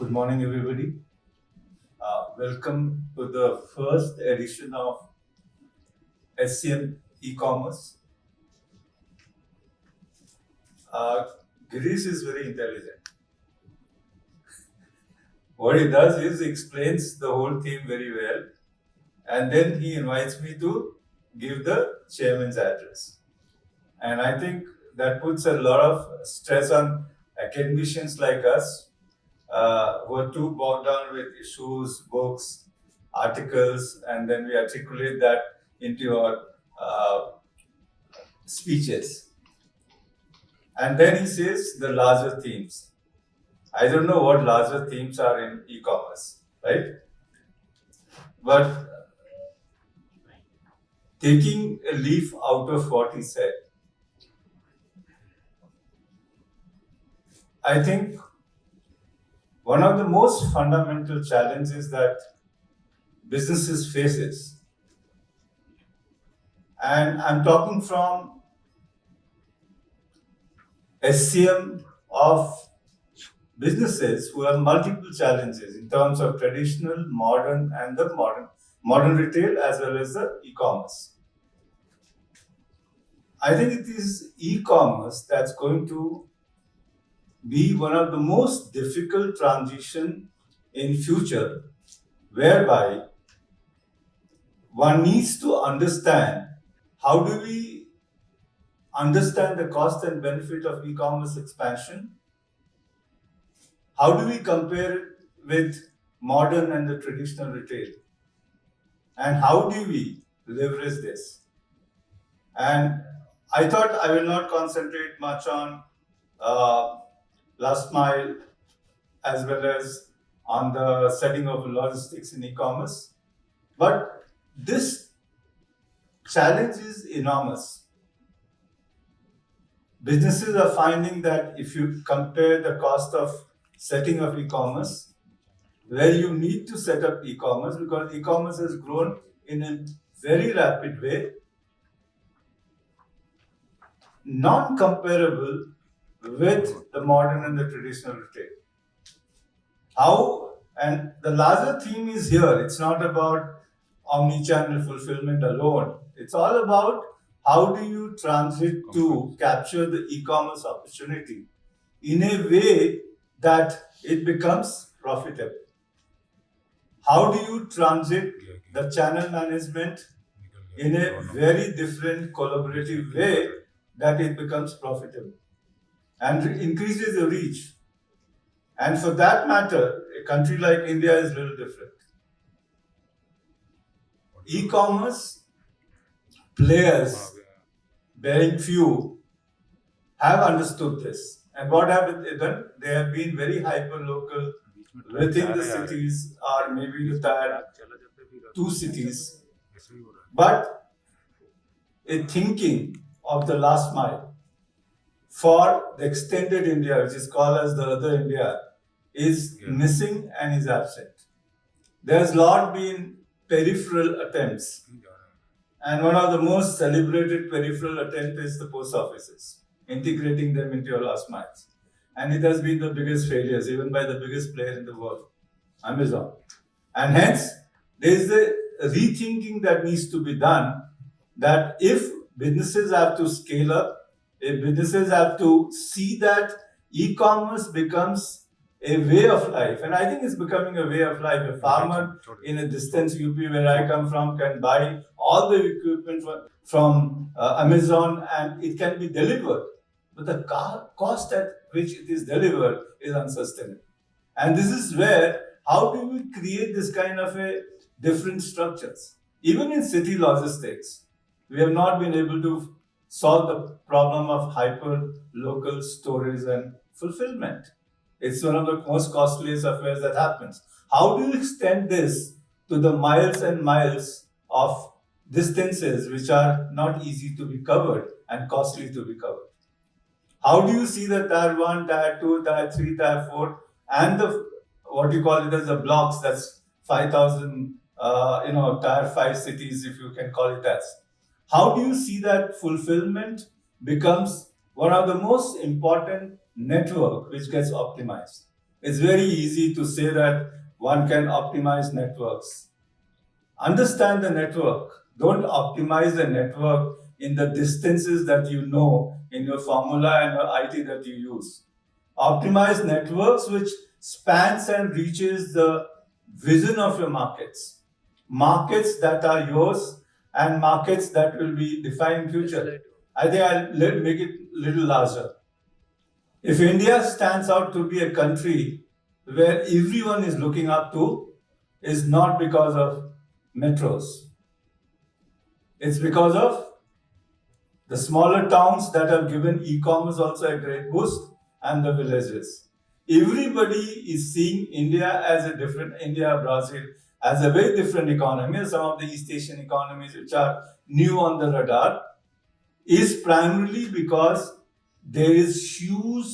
Good morning, everybody. Welcome to the first edition of ISCM e-commerce. Girish is very intelligent. What he does is he explains the whole theme very well, and then he invites me to give the chairman's address. And I think that puts a lot of stress on academicians like us who are too bogged down with issues, books, articles, and then we articulate that into our speeches. And then he says the larger themes. I don't know what larger themes are in e-commerce, right? But taking a leaf out of what he said, I think one of the most fundamental challenges that businesses faces, and I'm talking from SCM of businesses who have multiple challenges in terms of traditional, modern, and the modern retail as well as the e-commerce. I think it is e-commerce that's going to be one of the most difficult transition in future, whereby one needs to understand how do we understand the cost and benefit of e-commerce expansion. How do we compare it with modern and the traditional retail? And how do we leverage this? And I thought I will not concentrate much on last mile as well as on the setting of logistics in e-commerce. But this challenge is enormous. Businesses are finding that if you compare the cost of setting up e-commerce, where you need to set up e-commerce because e-commerce has grown in a very rapid way, non-comparable with the modern and the traditional retail. How, and the larger theme is here, it's not about omni-channel fulfillment alone. It's all about how do you transit to capture the e-commerce opportunity in a way that it becomes profitable. How do you transit the channel management in a very different collaborative way that it becomes profitable and increases the reach? And for that matter, a country like India is a little different. E-commerce players, bearing few, have understood this. And what have they done? They have been very hyper-local within the cities or maybe the tier 2 cities. But a thinking of the last mile for the extended India, which is called as the other India, is missing and is absent. There's lot been peripheral attempts. And one of the most celebrated peripheral attempts is the post offices, integrating them into your last miles. And it has been the biggest failures, even by the biggest player in the world, Amazon. And hence, there is a rethinking that needs to be done that if businesses have to scale up, if businesses have to see that e-commerce becomes a way of life, and I think it's becoming a way of life. A farmer in a distant UP where I come from can buy all the equipment from Amazon and it can be delivered. But the cost at which it is delivered is unsustainable. And this is where, how do we create this kind of a different structures? Even in city logistics, we have not been able to solve the problem of hyper-local storage and fulfillment. It's one of the most costliest affairs that happens. How do you extend this to the miles and miles of distances which are not easy to be covered and costly to be covered? How do you see the tier 1, tier 2, tier 3, tier 4 and the what you call it as the blocks, that's 5,000 tier 5 cities if you can call it as. How do you see that fulfillment becomes one of the most important network which gets optimized? It's very easy to say that one can optimize networks. Understand the network. Don't optimize the network in the distances that you know in your formula and your IT that you use. Optimize networks which spans and reaches the vision of your markets. Markets that are yours and markets that will be defined in future. I think I'll make it a little larger. If India stands out to be a country where everyone is looking up to, is not because of metros. It's because of the smaller towns that have given e-commerce also a great boost and the villages. Everybody is seeing India as a different, India, Brazil, as a very different economy. Some of the East Asian economies which are new on the radar is primarily because there is huge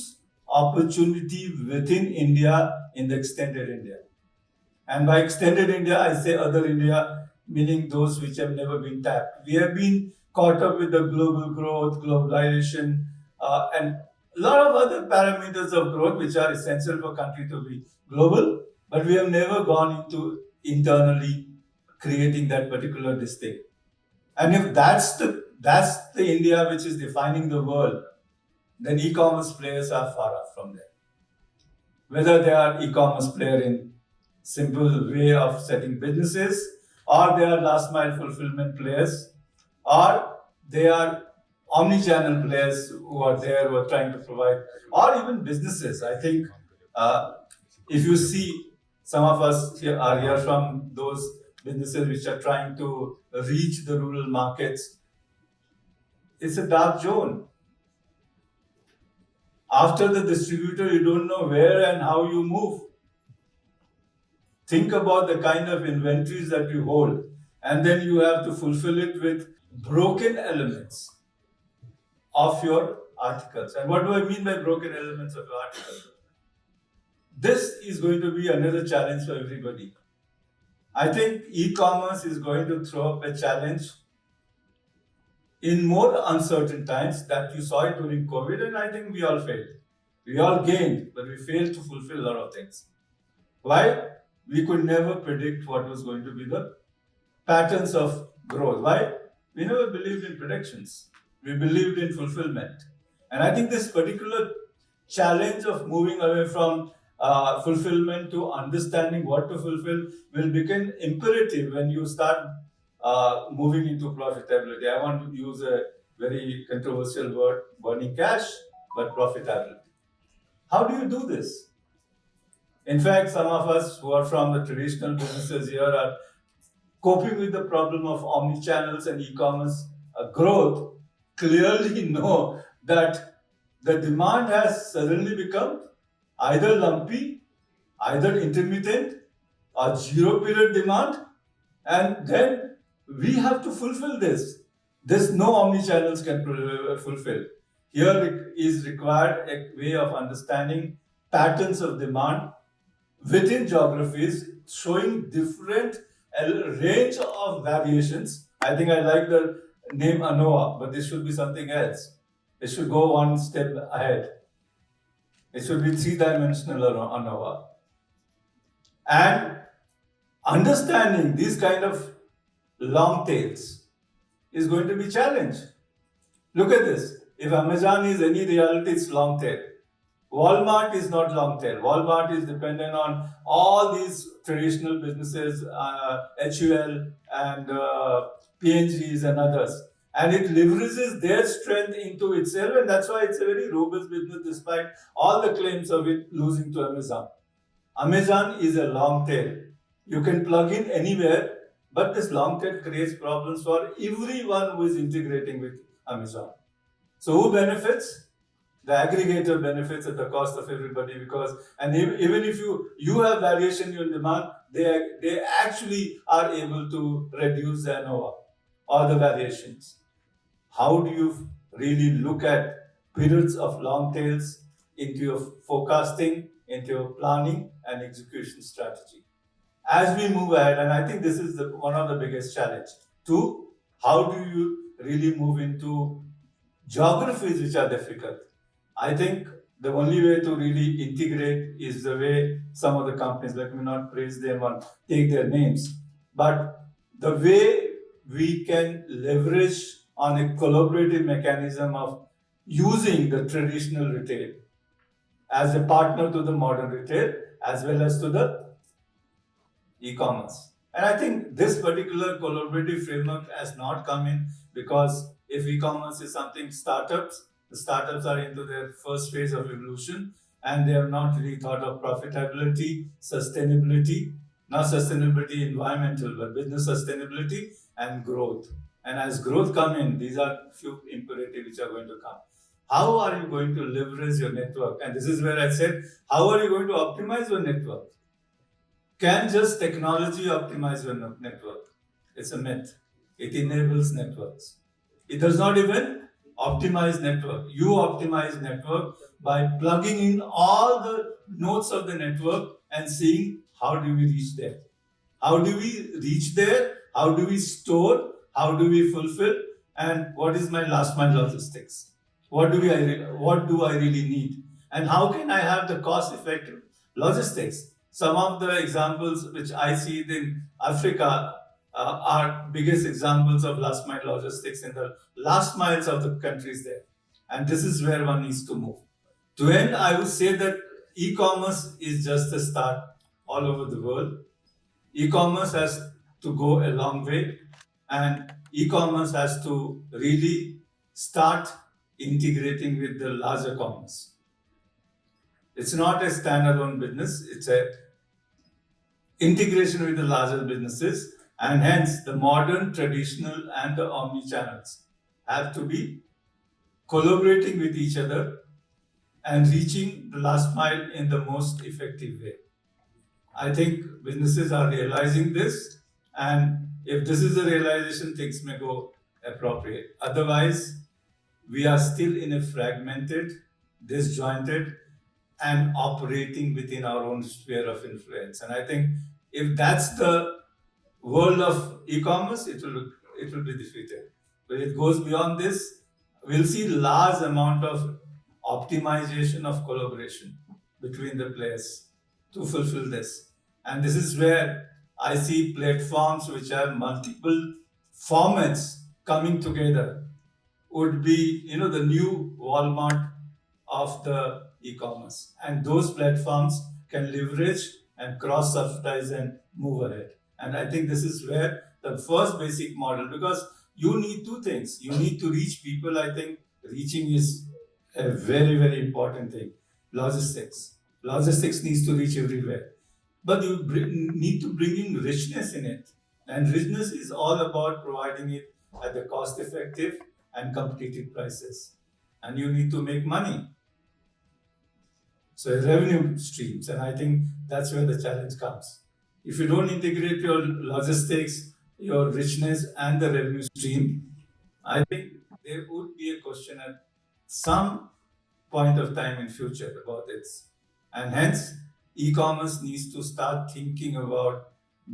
opportunity within India in the extended India. And by extended India, I say other India, meaning those which have never been tapped. We have been caught up with the global growth, globalization, and a lot of other parameters of growth which are essential for country to be global, but we have never gone into internally creating that particular distinct. And if that's the India which is defining the world, then e-commerce players are far off from there. Whether they are e-commerce player in simple way of setting businesses, or they are last mile fulfillment players, or they are omni-channel players who are there, who are trying to provide, or even businesses. I think if you see, some of us here are here from those businesses which are trying to reach the rural markets. It's a dark zone. After the distributor, you don't know where and how you move. Think about the kind of inventories that you hold, and then you have to fulfill it with broken elements of your articles. And what do I mean by broken elements of your articles? This is going to be another challenge for everybody. I think e-commerce is going to throw up a challenge in more uncertain times that you saw it during COVID, and I think we all failed. We all gained, but we failed to fulfill a lot of things. Why? We could never predict what was going to be the patterns of growth. Why? We never believed in predictions. We believed in fulfillment. And I think this particular challenge of moving away from fulfillment to understanding what to fulfill will become imperative when you start moving into profitability. I want to use a very controversial word, burning cash, but profitability. How do you do this? In fact, some of us who are from the traditional businesses here are coping with the problem of omni-channels and e-commerce growth, clearly know that the demand has suddenly become either lumpy, either intermittent, or zero period demand, and then we have to fulfill this. This no omni-channels can fulfill. Here it is required a way of understanding patterns of demand within geographies, showing different range of variations. I think I like the name ANOVA, but this should be something else. It should go one step ahead. It should be three-dimensional ANOVA. And understanding these kind of long tails is going to be challenged. Look at this. If Amazon is any reality, it's long tail. Walmart is not long tail. Walmart is dependent on all these traditional businesses, HUL and PNGs and others. And it leverages their strength into itself, and that's why it's a very robust business despite all the claims of it losing to Amazon. Amazon is a long tail. You can plug in anywhere, but this long tail creates problems for everyone who is integrating with Amazon. So who benefits? The aggregator benefits at the cost of everybody, because even if you have variation in demand, they actually are able to reduce the ANOVA or the variations. How do you really look at periods of long tails into your forecasting, into your planning and execution strategy? As we move ahead, and I think this is one of the biggest challenge. Two, how do you really move into geographies which are difficult? I think The only way to really integrate is the way some of the companies, let me not praise them or take their names, but the way we can leverage on a collaborative mechanism of using the traditional retail as a partner to the modern retail as well as to the e-commerce. And I think this particular collaborative framework has not come in because if e-commerce is something startups, the startups are into their first phase of evolution and they have not really thought of profitability, sustainability, not sustainability environmental, but business sustainability and growth. And as growth come in, these are few imperatives which are going to come. How are you going to leverage your network? And this is where I said, how are you going to optimize your network? Can just technology optimize your network? It's a myth. It enables networks. It does not even optimize network. You optimize network by plugging in all the nodes of the network and seeing how do we reach there. How do we reach there? How do we store? How do we fulfill? And what is my last mile logistics? What do I really need? And how can I have the cost effective logistics? Some of the examples which I see in Africa are biggest examples of last mile logistics in the last miles of the countries there. And this is where one needs to move. To end, I would say that e-commerce is just a start all over the world. E-commerce has to go a long way, and e-commerce has to really start integrating with the larger commerce. It's not a standalone business, it's a integration with the larger businesses, and hence the modern, traditional, and the omni channels have to be collaborating with each other and reaching the last mile in the most effective way. I think businesses are realizing this, and if this is a realization, things may go appropriate. Otherwise, we are still in a fragmented, disjointed, and operating within our own sphere of influence. And I think if that's the world of e-commerce, it will be defeated. But it goes beyond this. We'll see large amount of optimization of collaboration between the players to fulfill this. And this is where I see platforms which have multiple formats coming together would be, the new Walmart of the e-commerce. And those platforms can leverage and cross-subsidize and move ahead. And I think this is where the first basic model, because you need two things. You need to reach people. I think reaching is a very, very important thing. Logistics. Logistics needs to reach everywhere. But you need to bring in richness in it. And richness is all about providing it at the cost effective and competitive prices. And you need to make money. So revenue streams, and I think that's where the challenge comes. If you don't integrate your logistics, your richness, and the revenue stream, I think there would be a question at some point of time in future about this. And hence, e-commerce needs to start thinking about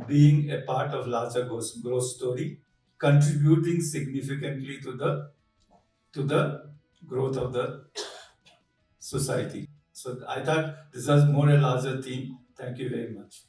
being a part of larger growth story, contributing significantly to the growth of the society. So I thought this was more a larger theme. Thank you very much.